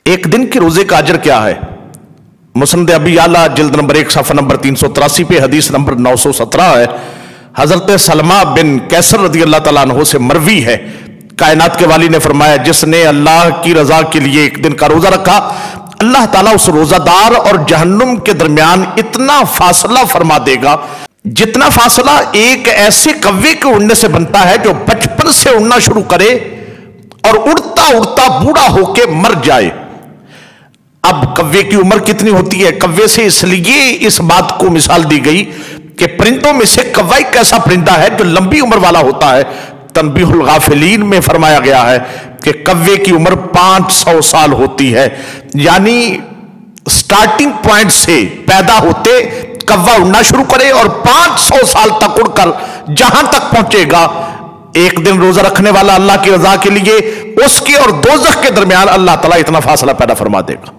ایک دن کے روزے کا اجر کیا ہے؟ مسند ابی اعلیٰ جلد نمبر 1 صفحہ نمبر 383 پہ حدیث نمبر 917 ہے. حضرت سلمہ بن کیسر رضی اللہ تعالیٰ عنہ سے مروی ہے، کائنات کے والی نے فرمایا جس نے اللہ کی رضا کے لیے ایک دن کا روزہ رکھا، اللہ تعالیٰ اس روزہ دار اور جہنم کے درمیان اتنا فاصلہ فرما دے گا جتنا فاصلہ ایک ایسے کوے کے اڑنے سے بنتا ہے جو بچپن سے اڑنا شروع کرے اور اڑتا اڑتا بوڑھا ہو کے مر جائے. اب کوے کی عمر کتنی ہوتی ہے؟ کوے سے اس لیے اس بات کو مثال دی گئی کہ پرندوں میں سے کوا ایک ایسا پرندہ ہے جو لمبی عمر والا ہوتا ہے. تنبیہ الغافلین میں فرمایا گیا ہے کہ کوے کی عمر 500 سال ہوتی ہے، یعنی سٹارٹنگ پوائنٹ سے پیدا ہوتے کوا اڑنا شروع کرے اور 500 سال تک اڑ کر جہاں تک پہنچے گا. ایک دن روزہ رکھنے والا اللہ کی رضا کے لیے اس کے اور دوزخ کے درمیان اللہ تعالیٰ اتنا فاصلہ پیدا فرما دے گا.